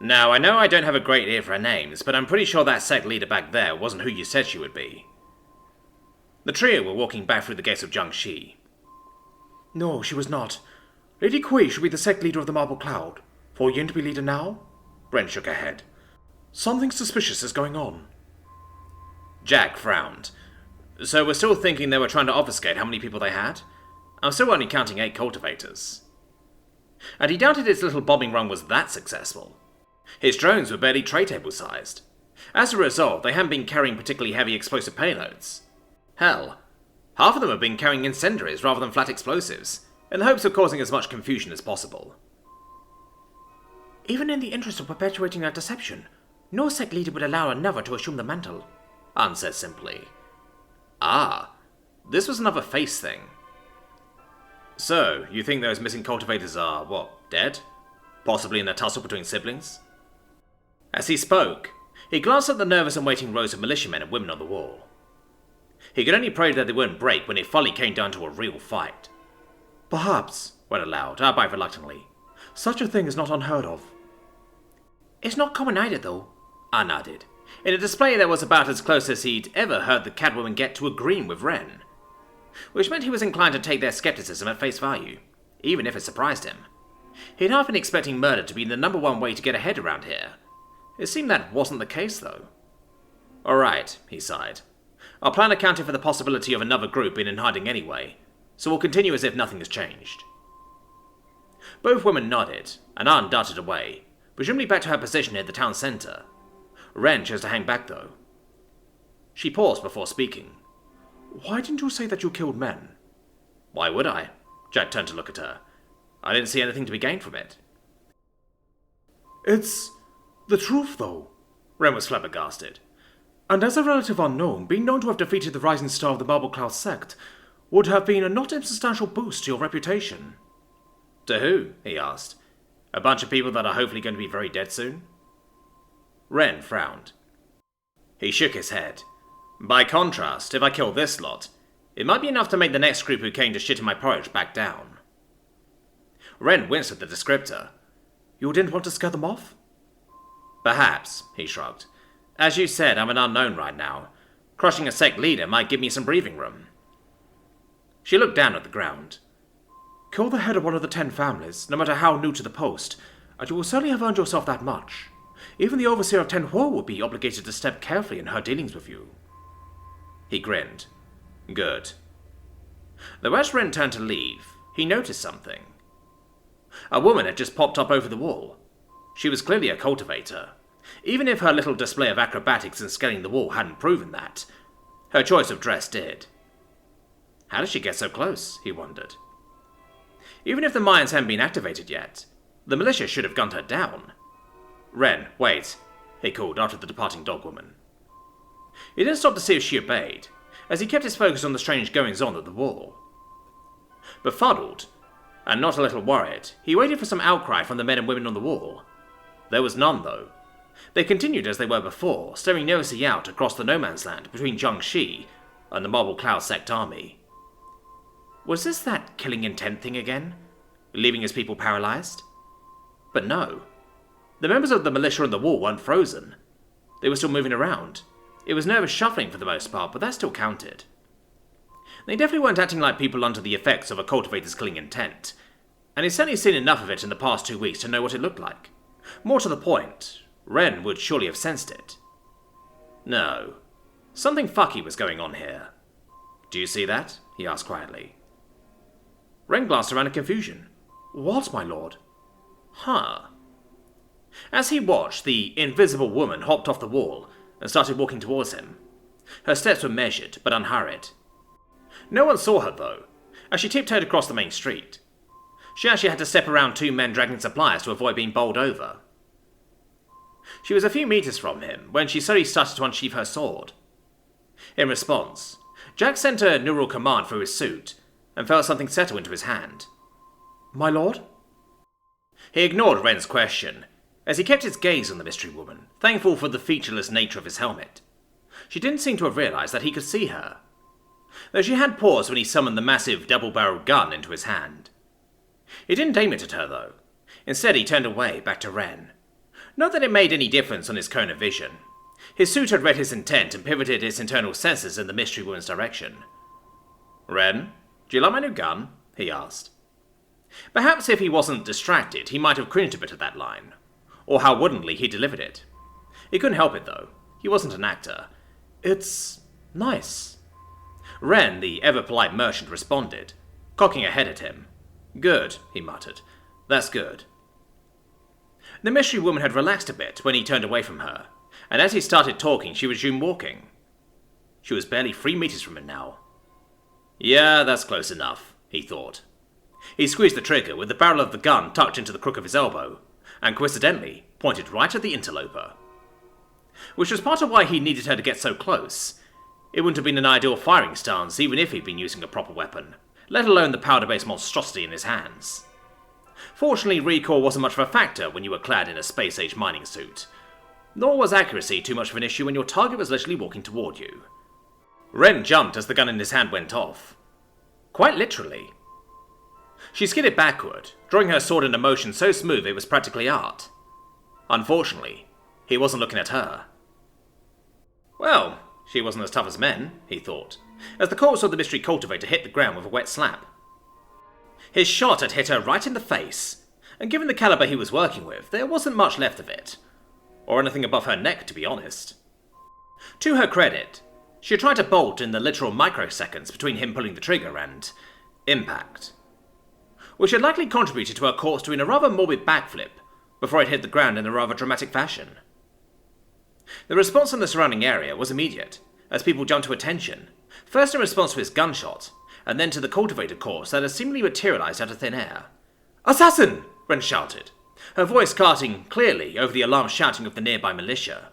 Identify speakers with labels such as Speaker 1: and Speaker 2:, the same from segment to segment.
Speaker 1: Now, I know I don't have a great ear for names, but I'm pretty sure that sect leader back there wasn't who you said she would be. The trio were walking back through the gates of Jiangxi.
Speaker 2: No, she was not. Lady Kui should be the sect leader of the Marble Cloud. For Yin to be leader now? Ren shook her head. Something suspicious is going on.
Speaker 1: Jack frowned. So we're still thinking they were trying to obfuscate how many people they had? I'm still only counting 8 cultivators. And he doubted his little bombing run was that successful. His drones were barely tray table sized. As a result, they hadn't been carrying particularly heavy explosive payloads. Hell, half of them have been carrying incendiaries rather than flat explosives, in the hopes of causing as much confusion as possible.
Speaker 2: Even in the interest of perpetuating that deception, no sect leader would allow another to assume the mantle,
Speaker 1: Ann said simply. Ah, this was another face thing. So, you think those missing cultivators are, dead? Possibly in a tussle between siblings? As he spoke, he glanced at the nervous and waiting rows of militiamen and women on the wall. He could only pray that they wouldn't break when it finally came down to a real fight.
Speaker 2: Perhaps,
Speaker 1: Ren aloud, albeit reluctantly.
Speaker 2: Such a thing is not unheard of.
Speaker 1: It's not common either, though, I nodded, in a display that was about as close as he'd ever heard the Catwoman get to agreeing with Ren. Which meant he was inclined to take their skepticism at face value, even if it surprised him. He'd half been expecting murder to be the #1 way to get ahead around here. It seemed that wasn't the case, though. Alright, he sighed. Our plan accounted for the possibility of another group being in hiding anyway, so we'll continue as if nothing has changed. Both women nodded, and Ann darted away, presumably back to her position near the town centre. Ren chose to hang back, though. She paused before speaking.
Speaker 2: Why didn't you say that you killed men?
Speaker 1: Why would I? Jack turned to look at her. I didn't see anything to be gained from it.
Speaker 2: It's the truth, though.
Speaker 1: Ren was flabbergasted.
Speaker 2: And as a relative unknown, being known to have defeated the rising star of the Marble Cloud sect would have been a not insubstantial boost to your reputation.
Speaker 1: To who? He asked. A bunch of people that are hopefully going to be very dead soon? Ren frowned. He shook his head. By contrast, if I kill this lot, it might be enough to make the next group who came to shit in my porridge back down. Ren winced at the descriptor.
Speaker 2: You didn't want to scare them off?
Speaker 1: Perhaps, he shrugged. As you said, I'm an unknown right now. Crushing a sect leader might give me some breathing room. She looked down at the ground.
Speaker 2: Kill the head of one of the 10 families, no matter how new to the post, and you will certainly have earned yourself that much. Even the overseer of Tenhuo would be obligated to step carefully in her dealings with you.
Speaker 1: He grinned. Good. Though as Ren turned to leave, he noticed something. A woman had just popped up over the wall. She was clearly a cultivator. Even if her little display of acrobatics in scaling the wall hadn't proven that, her choice of dress did. How did she get so close, he wondered. Even if the mines hadn't been activated yet, the militia should have gunned her down. Ren, wait, he called after the departing dogwoman. He didn't stop to see if she obeyed, as he kept his focus on the strange goings-on at the wall. Befuddled, and not a little worried, he waited for some outcry from the men and women on the wall. There was none, though. They continued as they were before, staring nervously out across the no-man's land between Jiangxi and the Marble Cloud sect army. Was this that killing intent thing again? Leaving his people paralyzed? But no. The members of the militia on the wall weren't frozen. They were still moving around. It was nervous shuffling for the most part, but that still counted. They definitely weren't acting like people under the effects of a cultivator's killing intent, and he'd certainly seen enough of it in the past 2 weeks to know what it looked like. More to the point, Ren would surely have sensed it. No. Something fucky was going on here. Do you see that? He asked quietly. Ren glanced around in confusion.
Speaker 2: What, my lord?
Speaker 1: Huh. As he watched, the invisible woman hopped off the wall and started walking towards him. Her steps were measured, but unhurried. No one saw her, though, as she tiptoed across the main street. She actually had to step around 2 men dragging supplies to avoid being bowled over. She was a few meters from him when she slowly started to unsheath her sword. In response, Jack sent a neural command through his suit and felt something settle into his hand.
Speaker 2: My lord?
Speaker 1: He ignored Ren's question, as he kept his gaze on the mystery woman, thankful for the featureless nature of his helmet. She didn't seem to have realized that he could see her, though she had paused when he summoned the massive double-barreled gun into his hand. He didn't aim it at her, though. Instead, he turned away, back to Ren. Not that it made any difference on his cone of vision. His suit had read his intent and pivoted its internal sensors in the mystery woman's direction. "Ren, do you like my new gun?" he asked. Perhaps if he wasn't distracted, he might have cringed a bit at that line, or how woodenly he delivered it. He couldn't help it, though. He wasn't an actor.
Speaker 2: "It's nice."
Speaker 1: Ren, the ever-polite merchant, responded, cocking a head at him. "Good," he muttered. "That's good." The mystery woman had relaxed a bit when he turned away from her, and as he started talking, she resumed walking. She was barely 3 meters from him now. Yeah, that's close enough, he thought. He squeezed the trigger with the barrel of the gun tucked into the crook of his elbow, and coincidentally pointed right at the interloper. Which was part of why he needed her to get so close. It wouldn't have been an ideal firing stance even if he'd been using a proper weapon, let alone the powder-based monstrosity in his hands. Fortunately, recoil wasn't much of a factor when you were clad in a space-age mining suit. Nor was accuracy too much of an issue when your target was literally walking toward you. Ren jumped as the gun in his hand went off. Quite literally. She skidded backward, drawing her sword in a motion so smooth it was practically art. Unfortunately, he wasn't looking at her. Well, she wasn't as tough as men, he thought, as the corpse of the mystery cultivator hit the ground with a wet slap. His shot had hit her right in the face, and given the caliber he was working with, there wasn't much left of it. Or anything above her neck, to be honest. To her credit, she tried to bolt in the literal microseconds between him pulling the trigger and impact, which had likely contributed to her corpse doing a rather morbid backflip before it hit the ground in a rather dramatic fashion. The response in the surrounding area was immediate, as people jumped to attention, first in response to his gunshot, and then to the cultivated corpse that had seemingly materialized out of thin air. "Assassin!" Ren shouted, her voice carting clearly over the alarmed shouting of the nearby militia.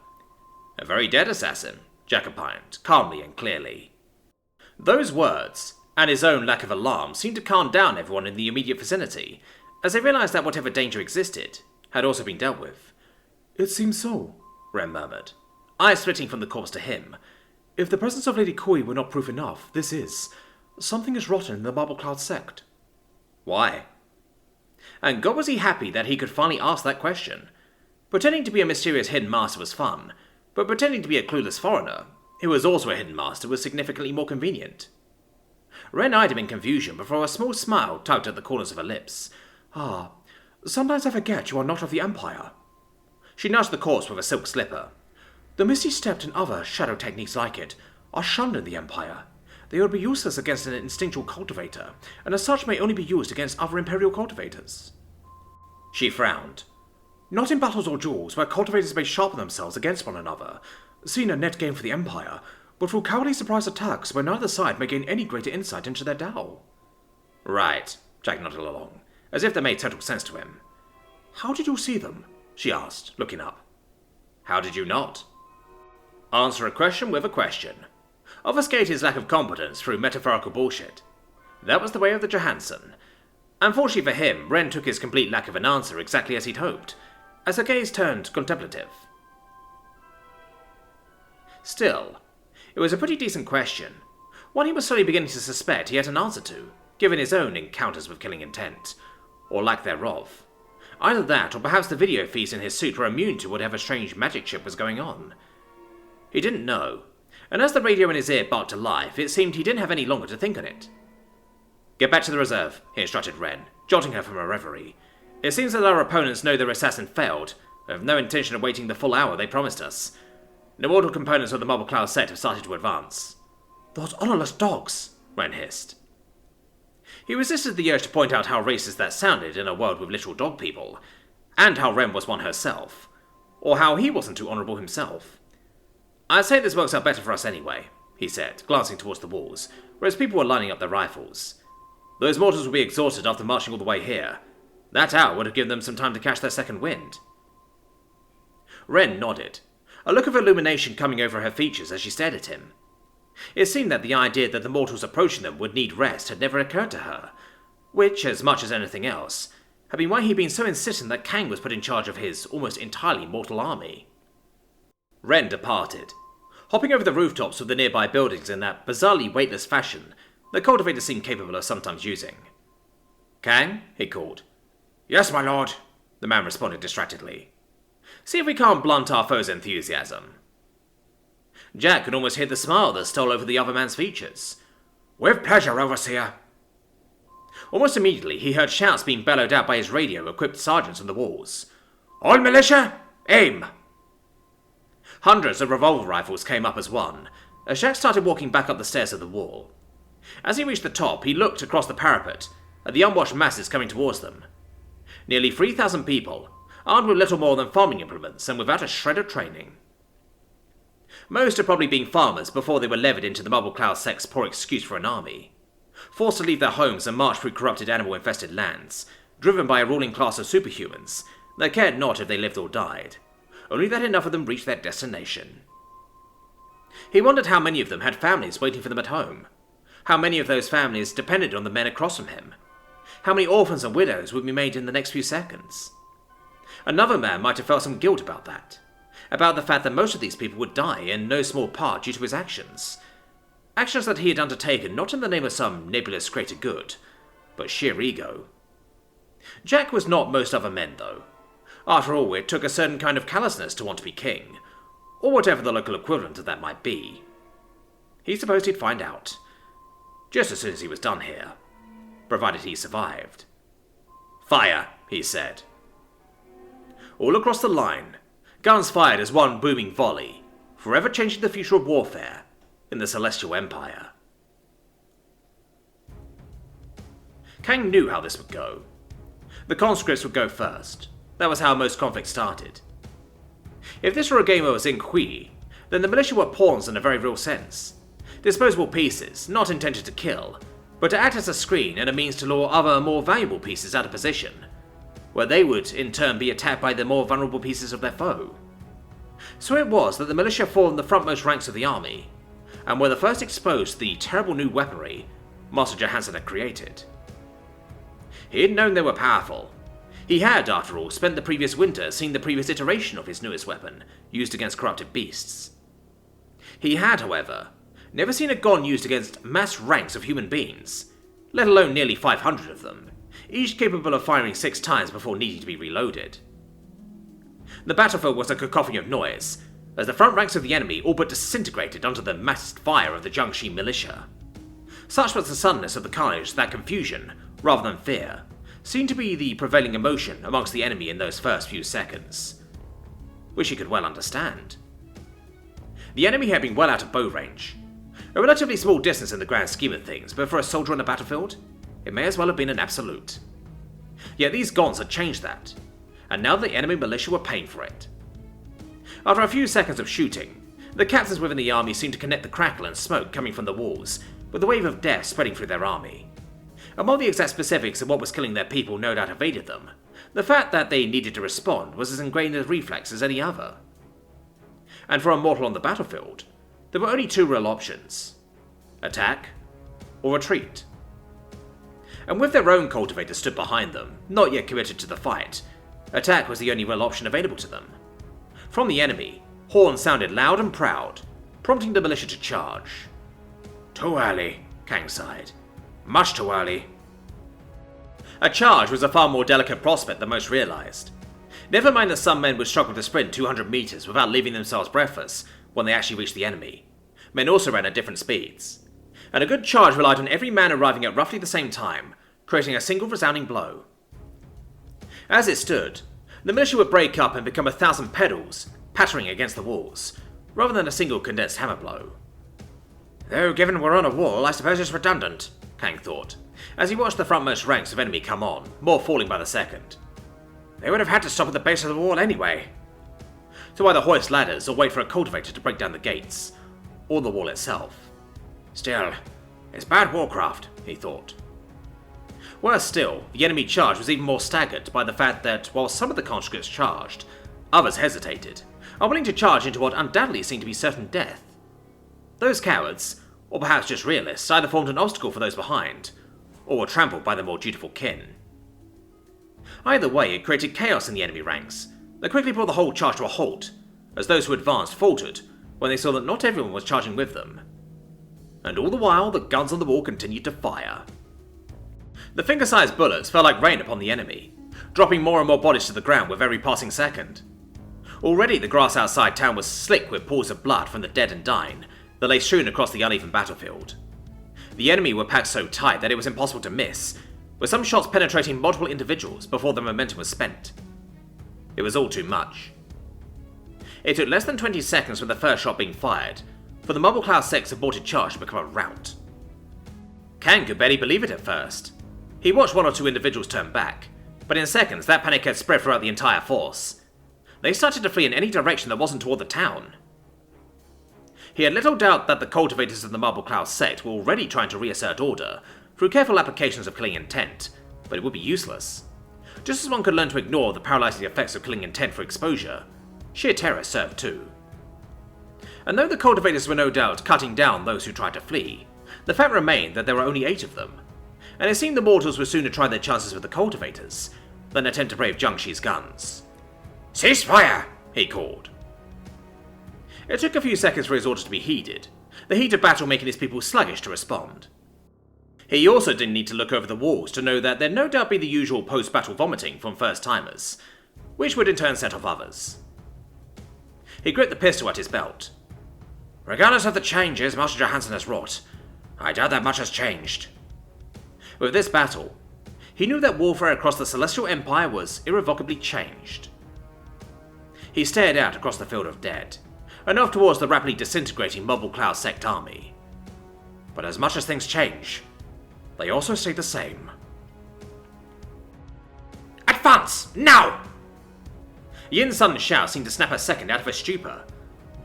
Speaker 1: "A very dead assassin," Jack opined, calmly and clearly. Those words, and his own lack of alarm, seemed to calm down everyone in the immediate vicinity, as they realized that whatever danger existed had also been dealt with.
Speaker 2: "It seems so,"
Speaker 1: Ren murmured, eyes splitting from the corpse to him.
Speaker 2: "If the presence of Lady Kui were not proof enough, this is. Something is rotten in the Marble Cloud Sect."
Speaker 1: Why? And God was he happy that he could finally ask that question. Pretending to be a mysterious hidden master was fun, but pretending to be a clueless foreigner, who was also a hidden master, was significantly more convenient. Ren eyed him in confusion before a small smile tugged at the corners of her lips.
Speaker 2: "Ah, sometimes I forget you are not of the Empire."
Speaker 1: She nudged the corpse with a silk slipper.
Speaker 2: "The Misty Step and other shadow techniques like it are shunned in the Empire. They would be useless against an instinctual cultivator, and as such may only be used against other Imperial cultivators."
Speaker 1: She frowned.
Speaker 2: "Not in battles or duels, where cultivators may sharpen themselves against one another, seeing a net gain for the Empire, but through cowardly surprise attacks where neither side may gain any greater insight into their Tao."
Speaker 1: Right, Jack nodded along, as if that made total sense to him.
Speaker 2: "How did you see them?" she asked, looking up.
Speaker 1: "How did you not?" Answer a question with a question. Obfuscate his lack of competence through metaphorical bullshit. That was the way of the Johansson. Unfortunately for him, Ren took his complete lack of an answer exactly as he'd hoped, as her gaze turned contemplative. Still, it was a pretty decent question, one he was slowly beginning to suspect he had an answer to, given his own encounters with killing intent, or lack thereof. Either that, or perhaps the video feeds in his suit were immune to whatever strange magic shit was going on. He didn't know, and as the radio in his ear barked to life, it seemed he didn't have any longer to think on it. "Get back to the reserve," he instructed Ren, jolting her from her reverie. "It seems that our opponents know their assassin failed, and have no intention of waiting the full hour they promised us. The mortal components of the Marble Cloud Sect have started to advance."
Speaker 2: "Those honorless dogs!"
Speaker 1: Ren hissed. He resisted the urge to point out how racist that sounded in a world with literal dog people, and how Ren was one herself, or how he wasn't too honourable himself. "I'd say this works out better for us anyway," he said, glancing towards the walls, where his people were lining up their rifles. "Those mortals will be exhausted after marching all the way here. That hour would have given them some time to catch their second wind." Ren nodded, a look of illumination coming over her features as she stared at him. It seemed that the idea that the mortals approaching them would need rest had never occurred to her, which, as much as anything else, had been why he'd been so insistent that Kang was put in charge of his almost entirely mortal army. Ren departed, hopping over the rooftops of the nearby buildings in that bizarrely weightless fashion the cultivators seemed capable of sometimes using. "Kang?" he called.
Speaker 2: "Yes, my lord,"
Speaker 1: the man responded distractedly. See if we can't blunt our foe's enthusiasm. Jack could almost hear the smile that stole over the other man's features.
Speaker 2: With pleasure, Overseer.
Speaker 1: Almost immediately, he heard shouts being bellowed out by his radio-equipped sergeants on the walls.
Speaker 2: All militia, aim!
Speaker 1: Hundreds of revolver rifles came up as one, as Jack started walking back up the stairs of the wall. As he reached the top, he looked across the parapet at the unwashed masses coming towards them. Nearly 3,000 people, armed with little more than farming implements and without a shred of training. Most had probably been farmers before they were levied into the Marble Cloud Sect's poor excuse for an army. Forced to leave their homes and march through corrupted animal-infested lands, driven by a ruling class of superhumans that cared not if they lived or died, only that enough of them reached their destination. He wondered how many of them had families waiting for them at home, how many of those families depended on the men across from him, how many orphans and widows would be made in the next few seconds. Another man might have felt some guilt about that, about the fact that most of these people would die in no small part due to his actions. Actions that he had undertaken not in the name of some nebulous greater good, but sheer ego. Jack was not most other men, though. After all, it took a certain kind of callousness to want to be king, or whatever the local equivalent of that might be. He supposed he'd find out, just as soon as he was done here, provided he survived. "Fire," he said. All across the line, guns fired as one booming volley, forever changing the future of warfare in the Celestial Empire. Kang knew how this would go. The conscripts would go first. That was how most conflicts started. If this were a game of Xinghui, then the militia were pawns in a very real sense. Disposable pieces, not intended to kill, but to act as a screen and a means to lure other more valuable pieces out of position, where they would in turn be attacked by the more vulnerable pieces of their foe. So it was that the militia formed the frontmost ranks of the army, and were the first exposed to the terrible new weaponry Master Johansson had created. He had known they were powerful. He had, after all, spent the previous winter seeing the previous iteration of his newest weapon, used against corrupted beasts. He had, however, never seen a gun used against mass ranks of human beings, let alone nearly 500 of them, each capable of firing 6 times before needing to be reloaded. The battlefield was a cacophony of noise, as the front ranks of the enemy all but disintegrated under the massed fire of the Jiangxi militia. Such was the suddenness of the carnage that confusion, rather than fear, seemed to be the prevailing emotion amongst the enemy in those first few seconds, which he could well understand. The enemy had been well out of bow range, a relatively small distance in the grand scheme of things, but for a soldier on the battlefield, it may as well have been an absolute. Yet these Gons had changed that, and now the enemy militia were paying for it. After a few seconds of shooting, the captains within the army seemed to connect the crackle and smoke coming from the walls with the wave of death spreading through their army. And while the exact specifics of what was killing their people no doubt evaded them, the fact that they needed to respond was as ingrained a reflex as any other. And for a mortal on the battlefield, there were only 2 real options: attack or retreat. And with their own cultivators stood behind them, not yet committed to the fight, attack was the only real option available to them. From the enemy, horns sounded loud and proud, prompting the militia to charge.
Speaker 2: Too early, Kang sighed. Much too early.
Speaker 1: A charge was a far more delicate prospect than most realized. Never mind that some men would struggle to sprint 200 meters without leaving themselves breathless when they actually reached the enemy. Men also ran at different speeds. And a good charge relied on every man arriving at roughly the same time, creating a single resounding blow. As it stood, the militia would break up and become 1,000 pedals, pattering against the walls, rather than a single condensed hammer blow.
Speaker 2: Though given we're on a wall, I suppose it's redundant,
Speaker 1: Kang thought, as he watched the frontmost ranks of enemy come on, more falling by the second.
Speaker 2: They would have had to stop at the base of the wall anyway.
Speaker 1: To either hoist ladders or wait for a cultivator to break down the gates, or the wall itself.
Speaker 2: Still, it's bad warcraft, he thought.
Speaker 1: Worse still, the enemy charge was even more staggered by the fact that, while some of the conscripts charged, others hesitated, unwilling to charge into what undoubtedly seemed to be certain death. Those cowards, or perhaps just realists, either formed an obstacle for those behind, or were trampled by their more dutiful kin. Either way, it created chaos in the enemy ranks, that quickly brought the whole charge to a halt, as those who advanced faltered when they saw that not everyone was charging with them. And all the while, the guns on the wall continued to fire. The finger-sized bullets fell like rain upon the enemy, dropping more and more bodies to the ground with every passing second. Already the grass outside town was slick with pools of blood from the dead and dying that lay strewn across the uneven battlefield. The enemy were packed so tight that it was impossible to miss, with some shots penetrating multiple individuals before the momentum was spent. It was all too much. It took less than 20 seconds from the first shot being fired for the Mobile Cloud Sect's aborted charge to become a rout. Kang could barely believe it at first. He watched one or two individuals turn back, but in seconds that panic had spread throughout the entire force. They started to flee in any direction that wasn't toward the town. He had little doubt that the cultivators of the Marble Cloud Sect were already trying to reassert order through careful applications of killing intent, but it would be useless. Just as one could learn to ignore the paralyzing effects of killing intent for exposure, sheer terror served too. And though the cultivators were no doubt cutting down those who tried to flee, the fact remained that there were only 8 of them, and it seemed the mortals would sooner try their chances with the cultivators than attempt to brave Jiangshi's guns. "Cease fire!" he called. It took a few seconds for his orders to be heeded, the heat of battle making his people sluggish to respond. He also didn't need to look over the walls to know that there'd no doubt be the usual post-battle vomiting from first-timers, which would in turn set off others. He gripped the pistol at his belt. "Regardless of the changes Master Johansson has wrought, I doubt that much has changed." With this battle, he knew that warfare across the Celestial Empire was irrevocably changed. He stared out across the field of dead, and off towards the rapidly disintegrating Mobile Cloud Sect army. But as much as things change, they also stay the same. "Advance! Now!" Yin's sudden shout seemed to snap her second out of her stupor.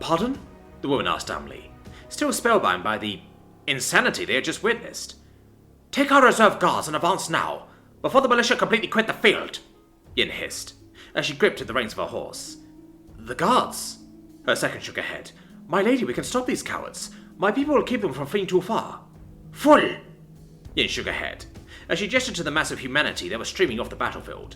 Speaker 1: "Pardon?" the woman asked dumbly, still spellbound by the insanity they had just witnessed. "Take our reserve guards and advance now, before the militia completely quit the field," Yin hissed, as she gripped at the reins of her horse. "The guards?" Her second shook her head. "My lady, we can stop these cowards. My people will keep them from fleeing too far." "Fool!" Yin shook her head, as she gestured to the mass of humanity that was streaming off the battlefield.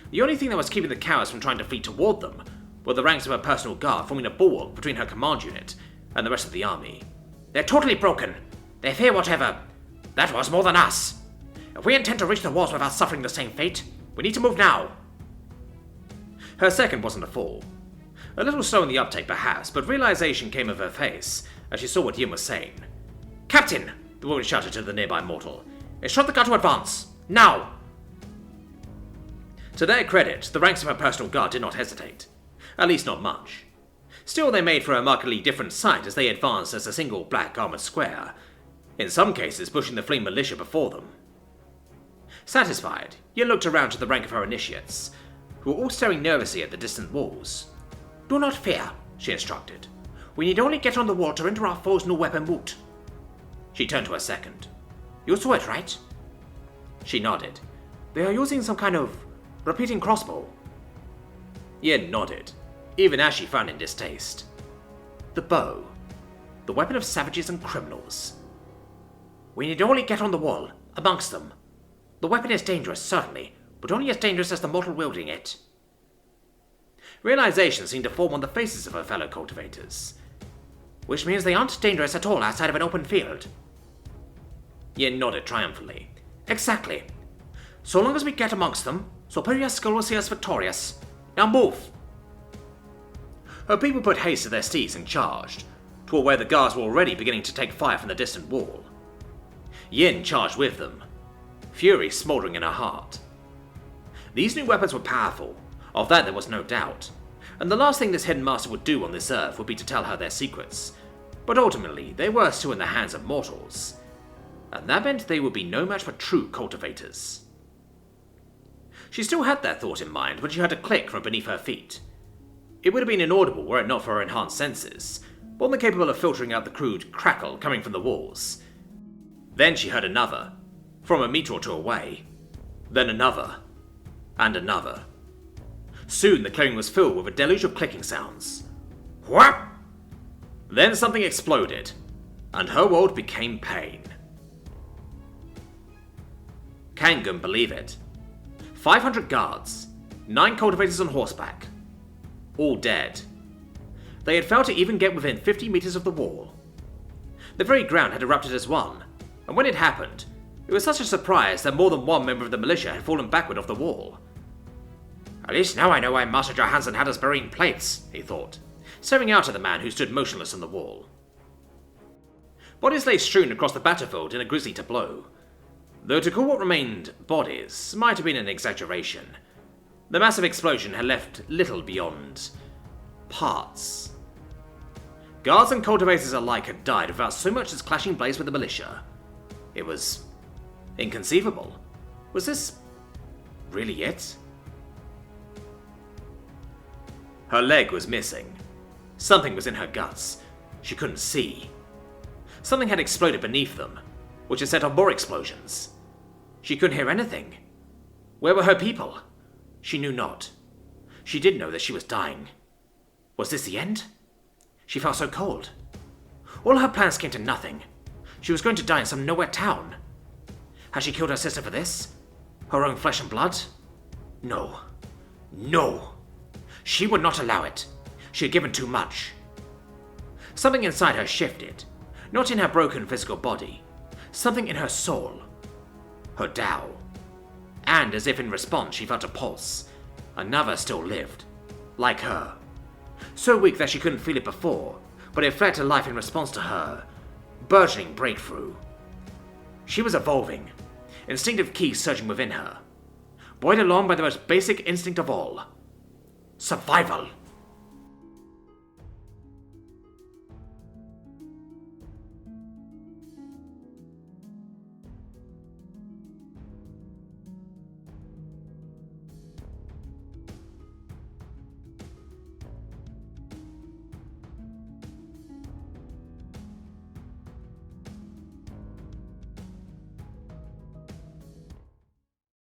Speaker 1: The only thing that was keeping the cowards from trying to flee toward them were the ranks of her personal guard forming a bulwark between her command unit and the rest of the army. "They're totally broken. They fear whatever. That was more than us. If we intend to reach the walls without suffering the same fate, we need to move now." Her second wasn't a fool. A little slow in the uptake perhaps, but realization came of her face as she saw what Yin was saying. "Captain!" the woman shouted to the nearby mortal. "Instruct the guard to advance! Now!" To their credit, the ranks of her personal guard did not hesitate. At least not much. Still, they made for a markedly different sight as they advanced as a single black armored square, in some cases pushing the fleeing militia before them. Satisfied, Yin looked around to the rank of her initiates, who were all staring nervously at the distant walls. "Do not fear," she instructed. "We need only get on the wall to render our foes no weapon moot." She turned to her second. "You saw it, right?" She nodded. "They are using some kind of repeating crossbow." Yin nodded, even as she frowned in distaste. "The bow. The weapon of savages and criminals. We need only get on the wall, amongst them. The weapon is dangerous, certainly, but only as dangerous as the mortal wielding it." Realization seemed to form on the faces of her fellow cultivators. "Which means they aren't dangerous at all outside of an open field." Yin nodded triumphantly. "Exactly. So long as we get amongst them, superior skill will see us victorious. Now move!" Her people put haste to their steeds and charged, toward where the guards were already beginning to take fire from the distant wall. Yin charged with them, fury smouldering in her heart. These new weapons were powerful, of that there was no doubt, and the last thing this hidden master would do on this earth would be to tell her their secrets, but ultimately they were still in the hands of mortals, and that meant they would be no match for true cultivators. She still had that thought in mind when she heard a click from beneath her feet. It would have been inaudible were it not for her enhanced senses, but only capable of filtering out the crude crackle coming from the walls. Then she heard another, from a meter or two away, then another, and another. Soon the clearing was filled with a deluge of clicking sounds. Whap! Then something exploded, and her world became pain. Kang couldn't believe it. 500 guards, 9 cultivators on horseback, all dead. They had failed to even get within 50 meters of the wall. The very ground had erupted as one, and when it happened, it was such a surprise that more than one member of the militia had fallen backward off the wall. At least now I know why Master Johansson had us burying plates, he thought, staring out at the man who stood motionless on the wall. Bodies lay strewn across the battlefield in a grisly tableau. Though to call what remained bodies might have been an exaggeration. The massive explosion had left little beyond parts. Guards and cultivators alike had died without so much as clashing blades with the militia. It was inconceivable. Was this really it? Her leg was missing. Something was in her guts. She couldn't see. Something had exploded beneath them, which had set off more explosions. She couldn't hear anything. Where were her people? She knew not. She did know that she was dying. Was this the end? She felt so cold. All her plans came to nothing. She was going to die in some nowhere town. Had she killed her sister for this? Her own flesh and blood? No. No! She would not allow it. She had given too much. Something inside her shifted. Not in her broken physical body. Something in her soul. Her Tao. And as if in response she felt a pulse. Another still lived. Like her. So weak that she couldn't feel it before, but it fled to life in response to her burgeoning breakthrough. She was evolving. Instinctive key surging within her. Buoyed along by the most basic instinct of all. Survival.